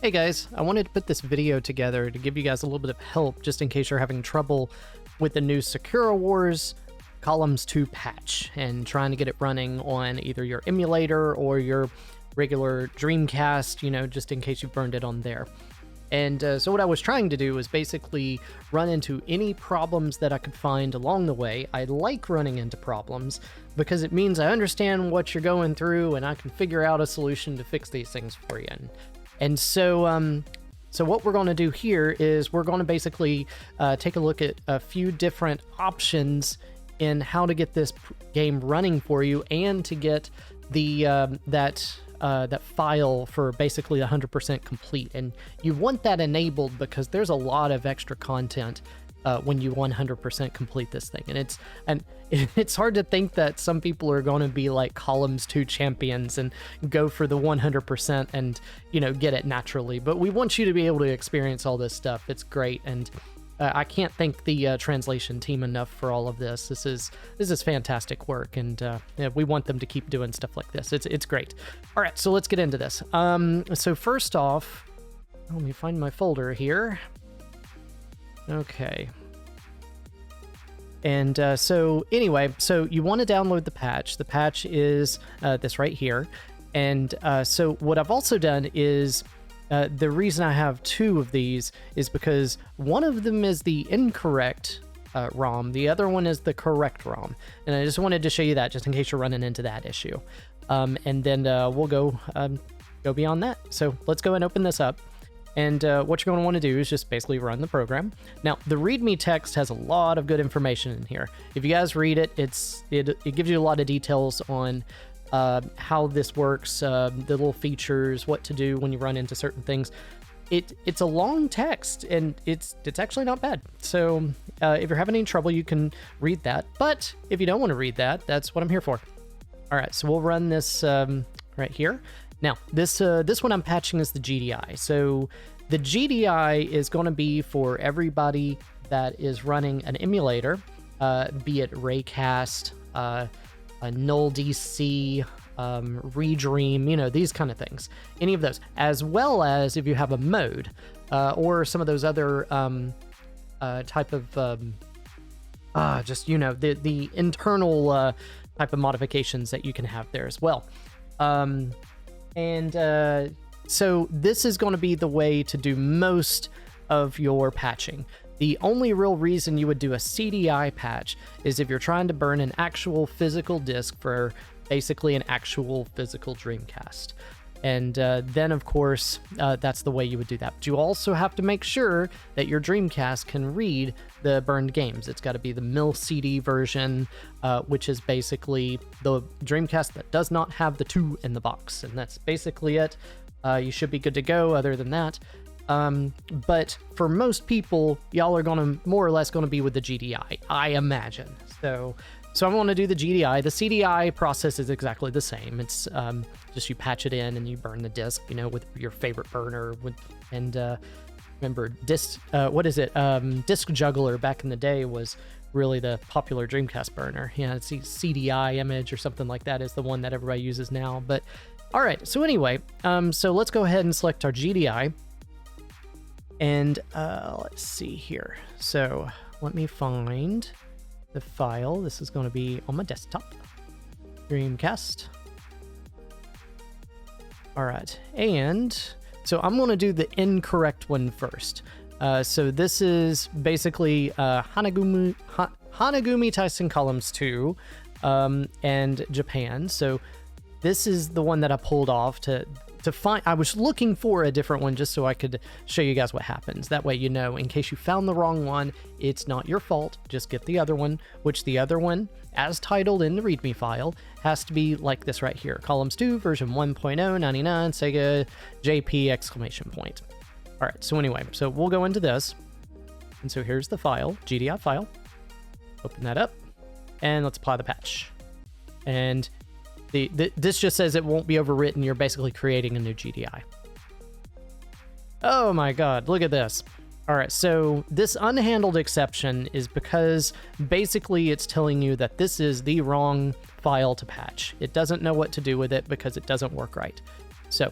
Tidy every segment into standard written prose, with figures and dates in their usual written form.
Hey guys, I wanted to put this video together to give you guys a little bit of help just in case you're having trouble with the new Sakura Wars Columns 2 patch and trying to get it running on either your emulator or your regular Dreamcast, you know, just in case you burned it on there. And so what I was trying to do was basically run into any problems that I could find along the way. I like running into problems because it means I understand what you're going through and I can figure out a solution to fix these things for you. And so what we're going to do here is we're going to basically take a look at a few different options in how to get this game running for you and to get the that file for basically 100% complete. And you want that enabled because there's a lot of extra content when you 100% complete this thing. And it's hard to think that some people are going to be like Columns 2 champions and go for the 100% and, you know, get it naturally. But we want you to be able to experience all this stuff. It's great. And I can't thank the translation team enough for all of this. This is fantastic work, and yeah, we want them to keep doing stuff like this. It's great. All right, so let's get into this. So first off, let me find my folder here. Okay. And so anyway, so you want to download the patch. The patch is this right here. And so what I've also done is the reason I have two of these is because one of them is the incorrect ROM. The other one is the correct ROM. And I just wanted to show you that just in case you're running into that issue. And then we'll go beyond that. So let's go and open this up. And what you're going to want to do is just basically run the program. Now, the README text has a lot of good information in here. If you guys read it, it gives you a lot of details on how this works, the little features, what to do when you run into certain things. It's a long text, and it's actually not bad. So if you're having any trouble, you can read that. But if you don't want to read that, that's what I'm here for. All right, so we'll run this right here. Now, this one I'm patching is the GDI. So the GDI is going to be for everybody that is running an emulator, be it Raycast, a NullDC, Redream, you know, these kind of things. Any of those, as well as if you have a mode or some of those other type of just, you know, the internal type of modifications that you can have there as well. So this is going to be the way to do most of your patching. The only real reason you would do a CDI patch is if you're trying to burn an actual physical disc for basically an actual physical Dreamcast. And then, of course, that's the way you would do that. But you also have to make sure that your Dreamcast can read the burned games. It's got to be the MIL CD version, which is basically the Dreamcast that does not have the 2 in the box. And that's basically it. You should be good to go other than that. But for most people, y'all are more or less going to be with the GDI, I imagine. So I'm going to do the GDI. The CDI process is exactly the same. It's just you patch it in and you burn the disc, you know, with your favorite burner. Remember, Disc Juggler back in the day was really the popular Dreamcast burner. Yeah, it's CDI image or something like that is the one that everybody uses now. But all right, so anyway, so let's go ahead and select our GDI. And let's see here. So let me find the file. This is going to be on my desktop. Dreamcast. All right. And so I'm going to do the incorrect one first. So this is basically Hanagumi Tyson Columns 2 and Japan. So this is the one that I pulled off to find. I was looking for a different one just so I could show you guys what happens. That way, you know, in case you found the wrong one, it's not your fault. Just get the other one, which the other one, as titled in the README file, has to be like this right here. Columns 2, version 1.0, 99, Sega, JP, exclamation point. All right, so anyway, so we'll go into this. And so here's the file, GDI file. Open that up, and let's apply the patch. And this just says it won't be overwritten. You're basically creating a new GDI. Oh my God, look at this. All right, so this unhandled exception is because basically it's telling you that this is the wrong file to patch. It doesn't know what to do with it because it doesn't work right. So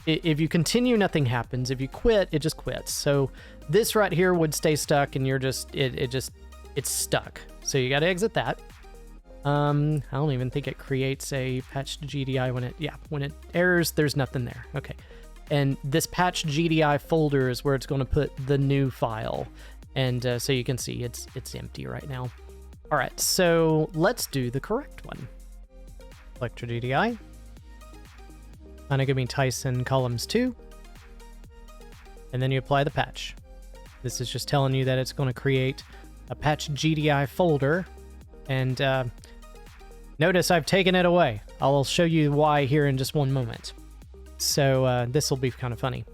if you continue, nothing happens. If you quit, it just quits. So this right here would stay stuck, and you're just it's stuck. So you got to exit that. I don't even think it creates a patched GDI when it errors. There's nothing there. Okay, and this patched GDI folder is where it's going to put the new file, and so you can see it's empty right now. All right, so let's do the correct one. Select your GDI. Hanagumi Tyson columns 2, and then you apply the patch. This is just telling you that it's going to create a patch GDI folder, and notice I've taken it away. I'll show you why here in just one moment. So this will be kind of funny.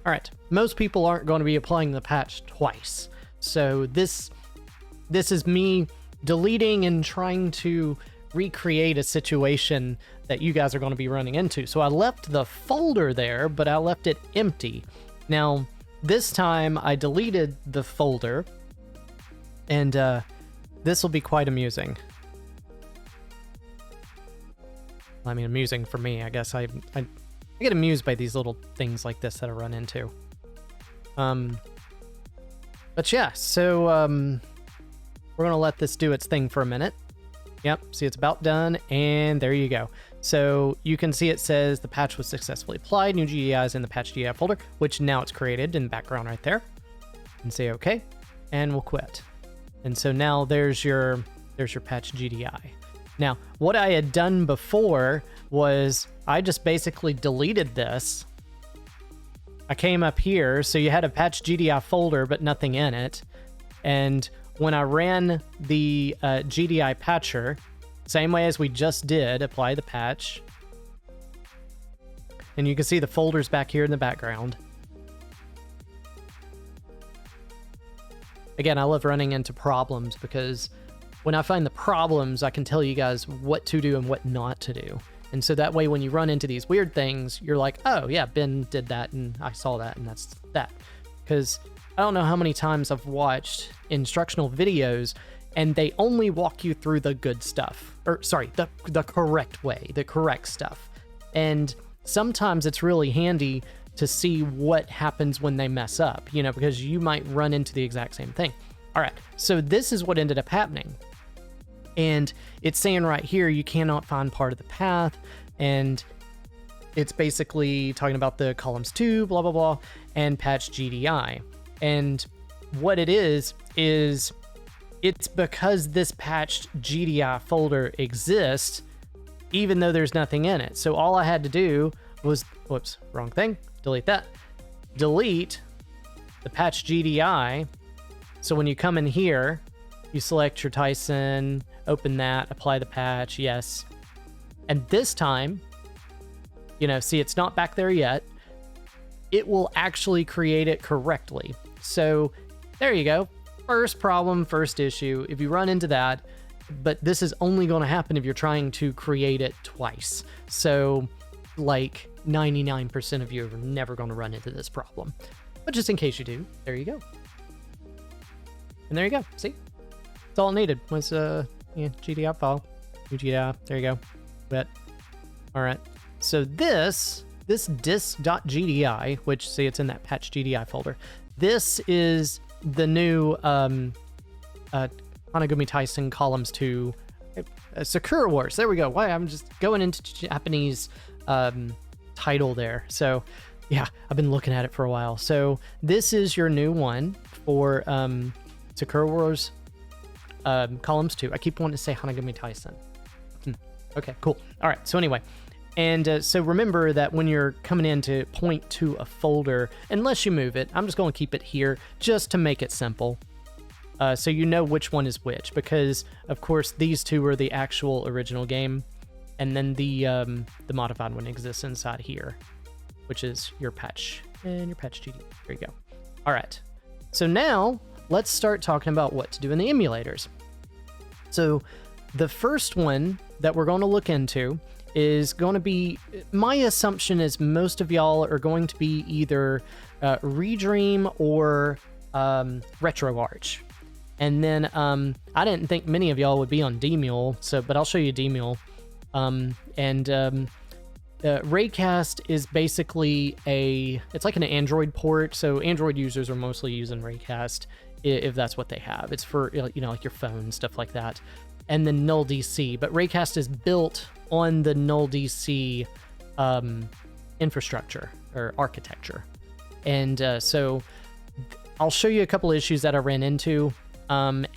All right, most people aren't going to be applying the patch twice, so this is me deleting and trying to recreate a situation that you guys are going to be running into. So I left the folder there, but I left it empty. Now, this time I deleted the folder, and this will be quite amusing. I mean, amusing for me, I guess. I get amused by these little things like this that I run into. But yeah, so we're going to let this do its thing for a minute. Yep, see, it's about done, and there you go. So you can see it says the patch was successfully applied. New GDI is in the patch GDI folder, which now it's created in the background right there. And say OK, and we'll quit. And so now there's your patch GDI. Now, what I had done before was I just basically deleted this. I came up here, so you had a patch GDI folder, but nothing in it. And when I ran the GDI patcher, same way as we just did, apply the patch. And you can see the folders back here in the background. Again, I love running into problems because when I find the problems, I can tell you guys what to do and what not to do. And so that way, when you run into these weird things, you're like, oh yeah, Ben did that and I saw that and that's that. Because I don't know how many times I've watched instructional videos and they only walk you through the good stuff, or sorry, the correct way, the correct stuff. And sometimes it's really handy to see what happens when they mess up, you know, because you might run into the exact same thing. All right, so this is what ended up happening. And it's saying right here, you cannot find part of the path. And it's basically talking about the columns 2, blah, blah, blah, and patch GDI. And what it is it's because this patched GDI folder exists, even though there's nothing in it. So all I had to do was, whoops, wrong thing, delete that. Delete the patch GDI. So when you come in here, you select your Tyson, open that, apply the patch, yes. And this time, you know, see, it's not back there yet. It will actually create it correctly. So there you go. First problem, first issue. If you run into that, but this is only going to happen if you're trying to create it twice. So like 99% of you are never going to run into this problem. But just in case you do, there you go. And there you go. See? That's all it needed was GDI file. New GDI. There you go. But all right. So this disk.gdi, which see it's in that patch GDI folder. This is the new Hanagumi Tyson columns 2 Sakura Wars. There we go. Why I'm just going into Japanese title there. So yeah, I've been looking at it for a while. So this is your new one for Sakura Wars columns 2. I keep wanting to say Hanagumi Tyson. Okay, cool. All right. So anyway, and so remember that when you're coming in to point to a folder, unless you move it, I'm just going to keep it here just to make it simple. So you know which one is which, because of course these two are the actual original game, and then the modified one exists inside here, which is your patch and your patch GD. There you go. All right. So now let's start talking about what to do in the emulators. So the first one that we're going to look into is going to be, my assumption is most of y'all are going to be either Redream or RetroArch. And then I didn't think many of y'all would be on Demul, but I'll show you Demul. Raycast is basically it's like an Android port. So Android users are mostly using Raycast if that's what they have. It's for, you know, like your phone, stuff like that. And then NullDC, but Raycast is built on the NullDC infrastructure or architecture. And so I'll show you a couple issues that I ran into, but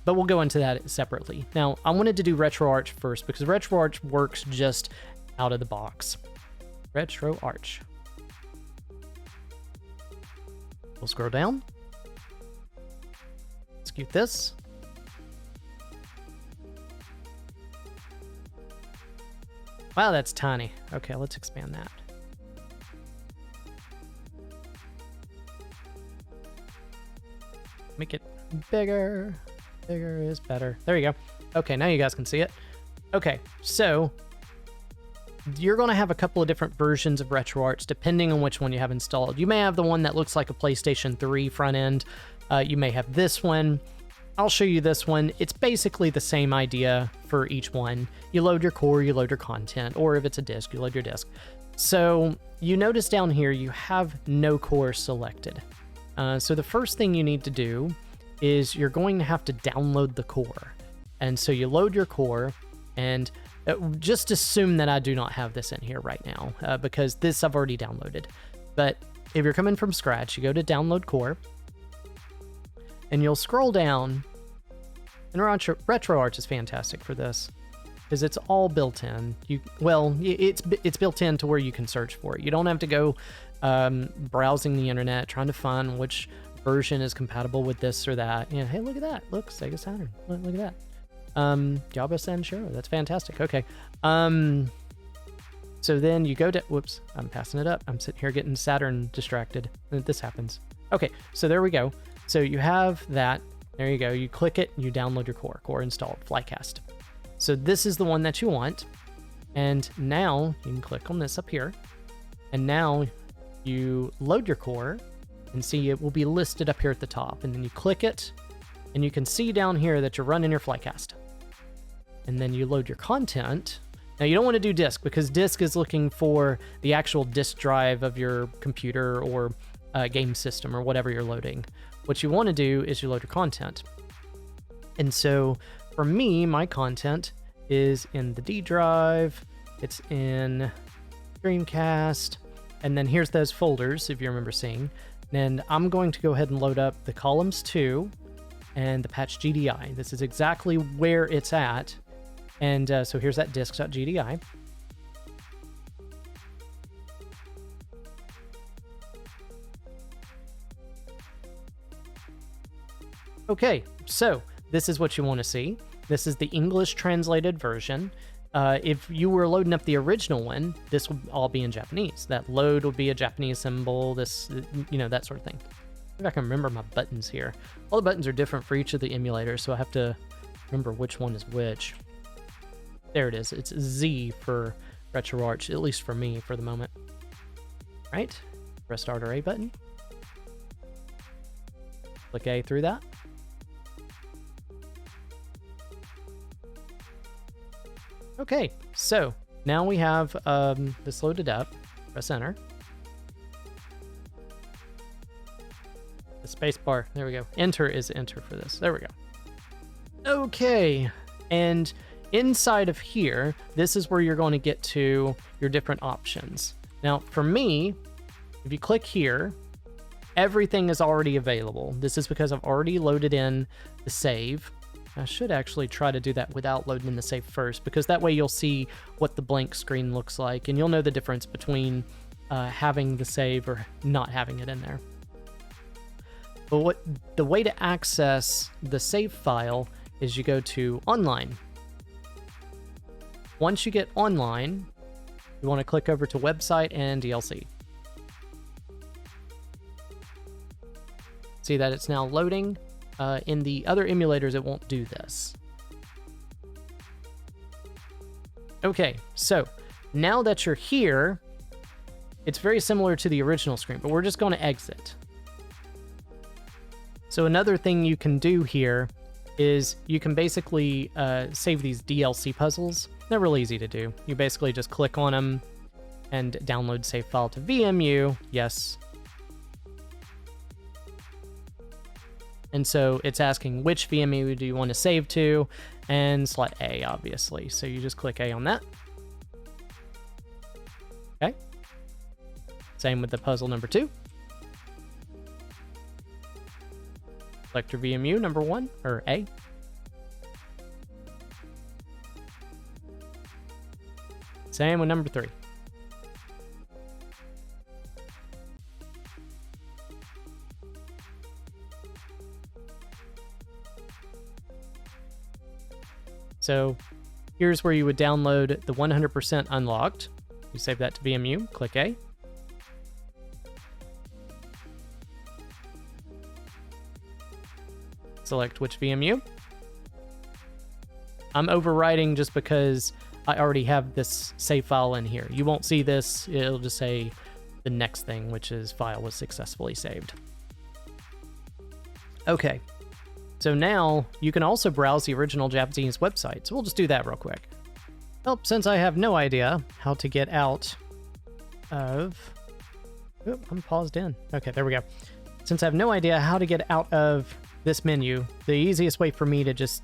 we'll go into that separately. Now, I wanted to do RetroArch first because RetroArch works just out of the box. RetroArch. We'll scroll down. Execute this. Wow, that's tiny. Okay, let's expand that. Make it bigger. Bigger is better. There you go. Okay, now you guys can see it. Okay, so you're going to have a couple of different versions of RetroArch depending on which one you have installed. You may have the one that looks like a PlayStation 3 front end. You may have this one. I'll show you this one. It's basically the same idea for each one. You load your core, you load your content, or if it's a disk, you load your disk. So you notice down here you have no core selected. So the first thing you need to do is you're going to have to download the core. And so you load your core, and just assume that I do not have this in here right now, because this I've already downloaded. But if you're coming from scratch, you go to download core, and you'll scroll down, and RetroArch is fantastic for this because it's all built in. It's built in to where you can search for it. You don't have to go browsing the internet trying to find which version is compatible with this or that. You know, hey, look at that! Look, Sega Saturn. Look at that. Java and SHIRO. That's fantastic. Okay. So then you go to. Whoops! I'm passing it up. I'm sitting here getting Saturn distracted. This happens. Okay. So there we go. So you have that, there you go, you click it, you download your core installed, Flycast. So this is the one that you want, and now you can click on this up here, and now you load your core, and see it will be listed up here at the top, and then you click it, and you can see down here that you're running your Flycast. And then you load your content. Now you don't want to do disk, because disk is looking for the actual disk drive of your computer or game system or whatever you're loading. What you want to do is you load your content. And so for me, my content is in the D drive, it's in Dreamcast, and then here's those folders, if you remember seeing. And I'm going to go ahead and load up the Columns 2 and the patch GDI. This is exactly where it's at. And so here's that disks.gdi. Okay, so this is what you want to see. This is the English translated version. If you were loading up the original one, this would all be in Japanese. That load would be a Japanese symbol, this, you know, that sort of thing. If I can remember my buttons here. All the buttons are different for each of the emulators, so I have to remember which one is which. There it is. It's Z for RetroArch, at least for me for the moment. Right? Press start or A button. Click A through that. Okay, so now we have this loaded up. Press enter. The space bar, there we go. Enter is enter for this. There we go. Okay, and inside of here, this is where you're going to get to your different options. Now, for me, if you click here, everything is already available. This is because I've already loaded in the save. I should actually try to do that without loading in the save first, because that way you'll see what the blank screen looks like, and you'll know the difference between having the save or not having it in there. But the way to access the save file is you go to Online. Once you get Online, you want to click over to Website and DLC. See that it's now loading. In the other emulators, it won't do this. Okay, so now that you're here, it's very similar to the original screen, but we're just going to exit. So another thing you can do here is you can basically save these DLC puzzles. They're real easy to do. You basically just click on them, and download save file to VMU. Yes. And so it's asking which VMU do you want to save to, and select A, obviously. So you just click A on that. Okay. Same with the puzzle number 2. Select your VMU number 1, or A. Same with number 3. So here's where you would download the 100% unlocked. You save that to VMU, click A. Select which VMU. I'm overwriting just because I already have this save file in here. You won't see this, it'll just say the next thing, which is file was successfully saved. Okay, so now you can also browse the original Japanese website. So we'll just do that real quick. Well, since I have no idea how to get out of... Oh, I'm paused in. Okay, there we go. Since I have no idea how to get out of this menu, the easiest way for me to just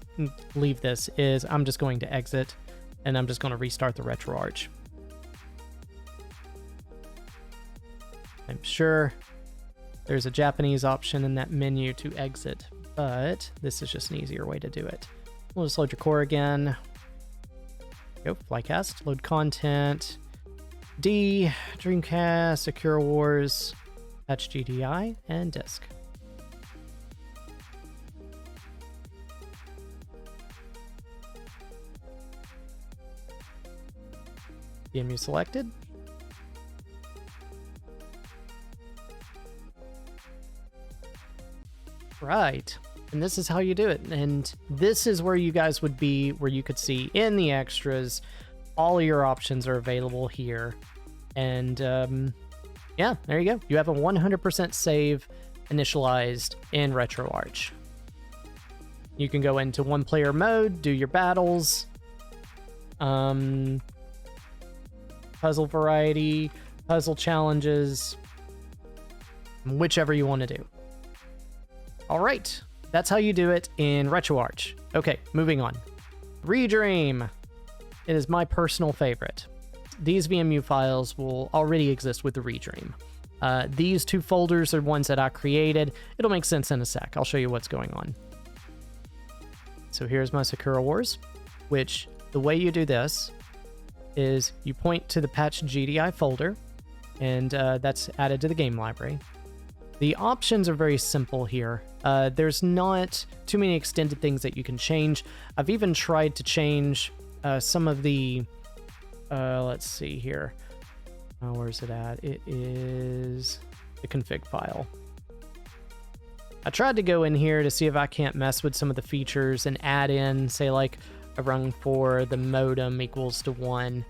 leave this is I'm just going to exit, and I'm just going to restart the RetroArch. I'm sure there's a Japanese option in that menu to exit, but this is just an easier way to do it. We'll just load your core again. Go, Flycast, load content, D, Dreamcast, Sakura Wars, HGDI, and disk. VMU selected. Right, and this is how you do it. And this is where you guys would be, where you could see in the extras, all of your options are available here. And yeah, there you go. You have a 100% save initialized in RetroArch. You can go into one player mode, do your battles, puzzle variety, puzzle challenges, whichever you want to do. All right, that's how you do it in RetroArch. Okay, moving on. Redream. It is my personal favorite. These VMU files will already exist with the Redream. These 2 folders are ones that I created. It'll make sense in a sec. I'll show you what's going on. So here's my Sakura Wars, which the way you do this is you point to the patch GDI folder, and that's added to the game library. The options are very simple here. There's not too many extended things that you can change. I've even tried to change some of the, let's see here. Where's it at? It is the config file. I tried to go in here to see if I can't mess with some of the features and add in, say, like a rung for the modem equals to 1,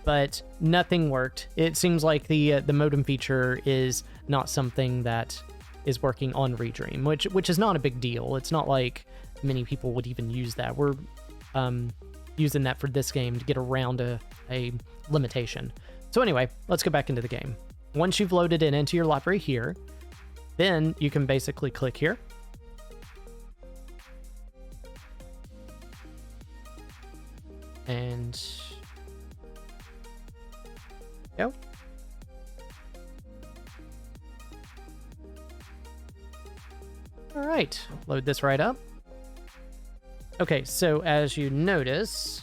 but nothing worked. It seems like the modem feature is not something that is working on Redream, which is not a big deal. It's not like many people would even use that. We're using that for this game to get around a limitation. So anyway, let's go back into the game. Once you've loaded it into your library here, then you can basically click here. And go. All right, load this right up. Okay, so as you notice,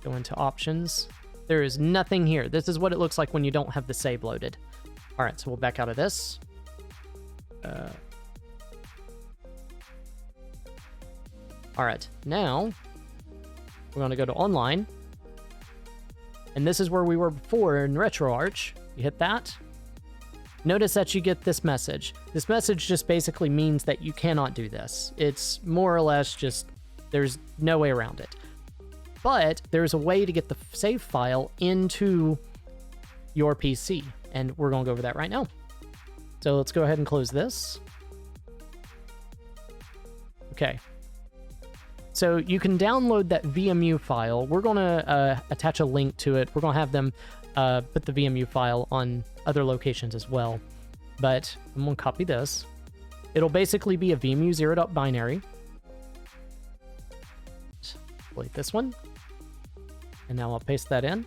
go into options. There is nothing here. This is what it looks like when you don't have the save loaded. All right, so we'll back out of this. All right, now we're going to go to online. And this is where we were before in RetroArch. You hit that. Notice that you get this message. This message just basically means that you cannot do this. It's more or less just, there's no way around it. But there's a way to get the save file into your PC, and we're going to go over that right now. So let's go ahead and close this. Okay. so you can download that VMU file. We're going to attach a link to it. We're going to have them put the VMU file on other locations as well. But I'm going to copy this. It'll basically be a VMU 0.binary. Delete this one. And now I'll paste that in.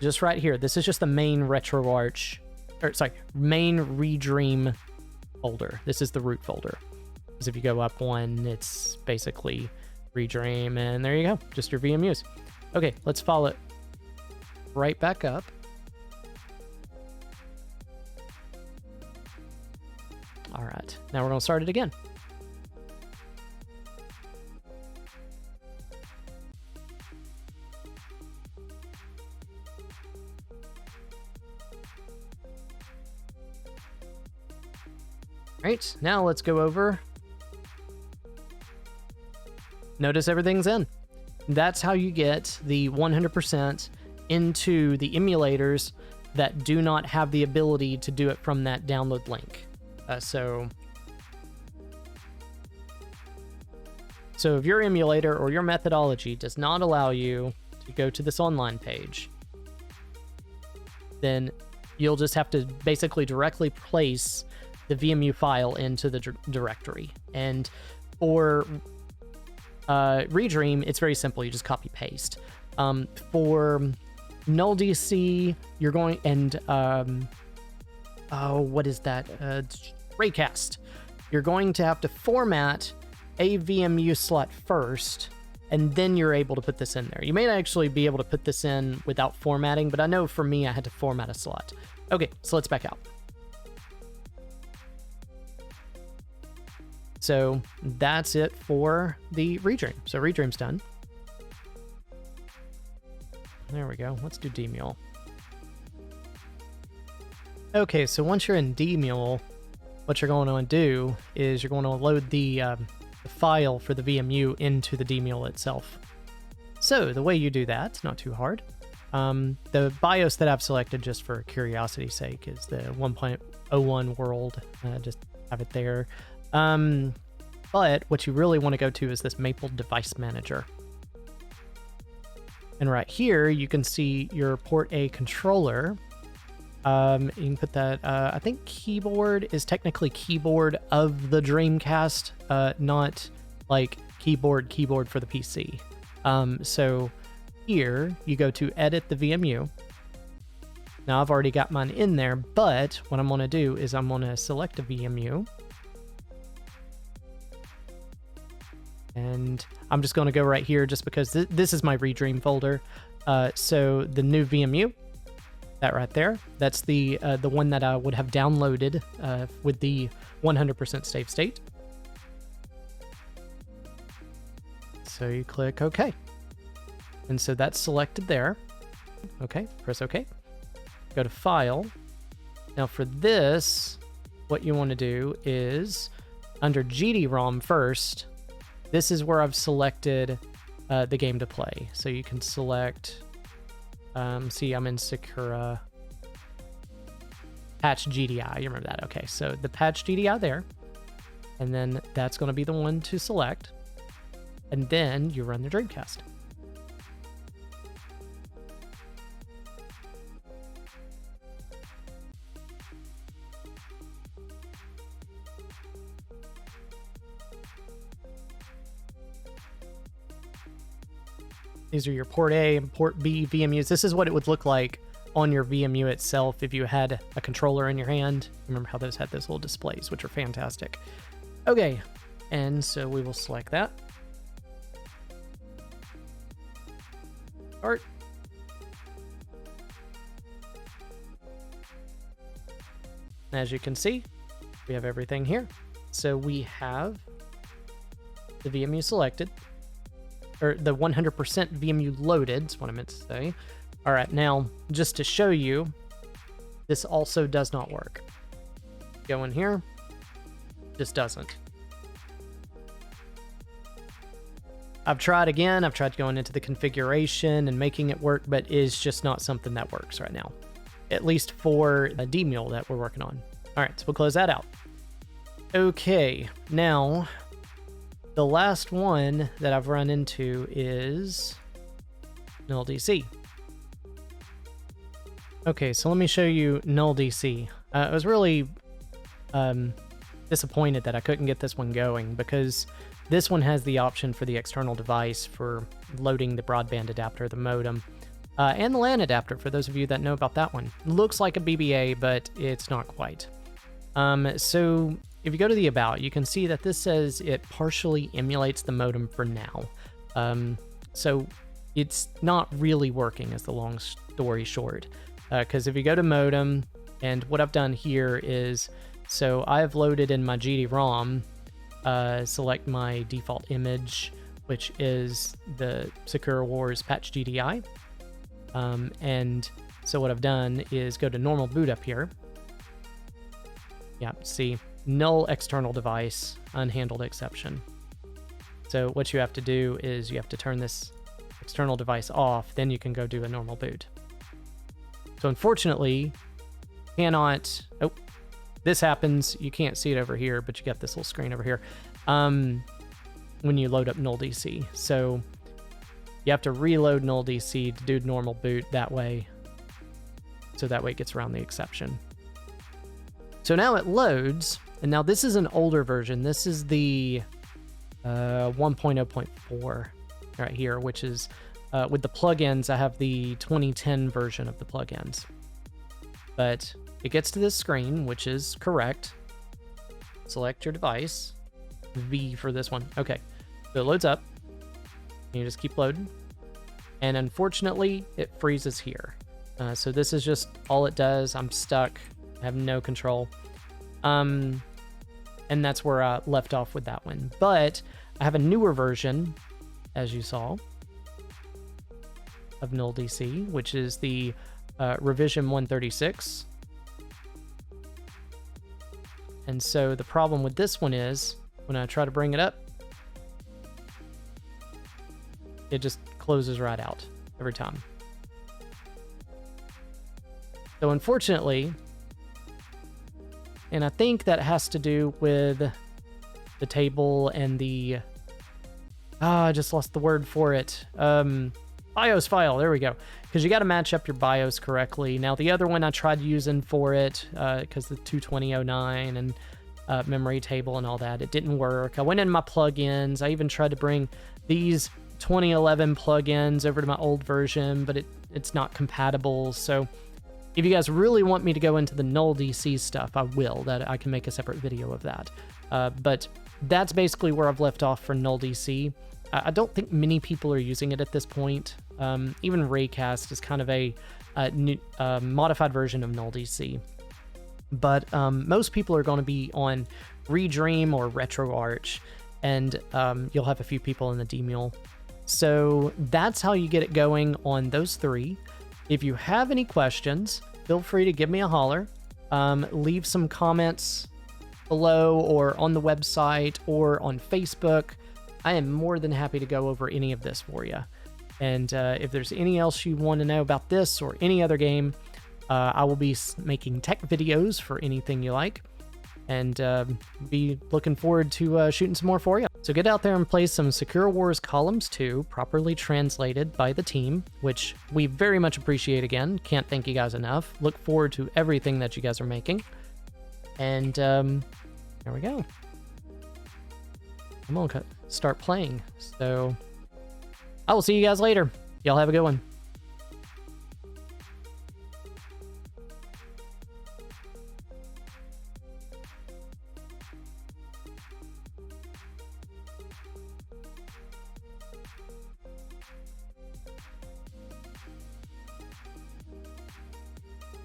Just right here. This is just the main RetroArch, main Redream folder. This is the root folder. Because if you go up one, it's basically Redream, and there you go. Just your VMUs. Okay, let's follow it right back up. All right, now we're going to start it again. All right, now let's go over. Notice everything's in. That's how you get the 100% into the emulators that do not have the ability to do it from that download link. So if your emulator or your methodology does not allow you to go to this online page, then you'll just have to basically directly place the VMU file into the directory. And for Redream, it's very simple. You just copy paste. For NullDC, you're going, and what is that? Raycast. You're going to have to format a VMU slot first, and then you're able to put this in there. You may not actually be able to put this in without formatting, but I know for me, I had to format a slot. Okay, so let's back out. So that's it for the Redream. So Redream's done. There we go. Let's do Demul. Okay, so once you're in Demul, what you're going to do is you're going to load the file for the VMU into the Demul itself. So the way you do that, it's not too hard. The BIOS that I've selected just for curiosity's sake is the 1.01 world. Just have it there. But what you really want to go to is this Maple Device Manager. And right here, you can see your Port A controller. You can put that, I think keyboard is technically keyboard of the Dreamcast, not like keyboard for the PC. So here you go to edit the VMU. Now I've already got mine in there, but what I'm going to do is I'm going to select a VMU. And I'm just going to go right here just because this is my Redream folder. So the new VMU, that right there, that's the one that I would have downloaded with the 100% save state. So you click OK. And so that's selected there. Okay, press OK. Go to File. Now for this, what you want to do is under GD-ROM first, this is where I've selected the game to play. So you can select, see, I'm in Sakura. Patch GDI, you remember that? Okay, so the patch GDI there. And then that's going to be the one to select. And then you run the Dreamcast. These are your Port A and Port B VMUs. This is what it would look like on your VMU itself if you had a controller in your hand. Remember how those had those little displays, which are fantastic. Okay, and so we will select that. Start. As you can see, we have everything here. So we have the VMU selected, or the 100% VMU loaded, is what I meant to say. All right, now, just to show you, this also does not work. Go in here, this doesn't. I've tried again, I've tried going into the configuration and making it work, but it's just not something that works right now. At least for a Demul that we're working on. All right, so we'll close that out. Okay, now, The last one that I've run into is NullDC. Okay, so let me show you NullDC. I was really disappointed that I couldn't get this one going, because this one has the option for the external device for loading the broadband adapter, the modem, and the LAN adapter, for those of you that know about that one. Looks like a BBA, but it's not quite. So if you go to the About, you can see that this says it partially emulates the modem for now. So it's not really working, is the long story short. Because if you go to modem, and what I've done here is, so I've loaded in my GD-ROM, select my default image, which is the Sakura Wars patch GDI. And so what I've done is go to normal boot up here. Yeah, see, null external device, unhandled exception. So what you have to do is you have to turn this external device off, then you can go do a normal boot. So unfortunately, cannot, oh, this happens, you can't see it over here, but you got this little screen over here, when you load up NullDC. So you have to reload NullDC to do normal boot that way, so that way it gets around the exception. So now it loads, and now this is an older version. This is the 1.0.4 right here, which is, with the plugins, I have the 2010 version of the plugins. But it gets to this screen, which is correct. Select your device. V for this one. Okay, so it loads up. You just keep loading. And unfortunately, it freezes here. So this is just all it does. I'm stuck. I have no control. And that's where I left off with that one. But I have a newer version, as you saw, of NullDC, which is the revision 136. And so the problem with this one is, when I try to bring it up, it just closes right out every time. So unfortunately, and I think that has to do with the table and the, I just lost the word for it. BIOS file, there we go. Because you got to match up your BIOS correctly. Now the other one I tried using for it, because the 22009 and memory table and all that, it didn't work. I went in my plugins. I even tried to bring these 2011 plugins over to my old version, but it's not compatible. So if you guys really want me to go into the NullDC stuff, I will. That I can make a separate video of that. But that's basically where I've left off for NullDC. I don't think many people are using it at this point. Even Raycast is kind of a new, modified version of NullDC. But most people are going to be on Redream or RetroArch, and you'll have a few people in the Demul. So that's how you get it going on those three. If you have any questions, feel free to give me a holler. Leave some comments below or on the website or on Facebook. I am more than happy to go over any of this for you. And if there's any else you want to know about this or any other game, I will be making tech videos for anything you like. And be looking forward to shooting some more for you. So get out there and play some Sakura Wars Columns 2, properly translated by the team, which we very much appreciate again. Can't thank you guys enough. Look forward to everything that you guys are making. And there we go. I'm going to start playing. So I will see you guys later. Y'all have a good one.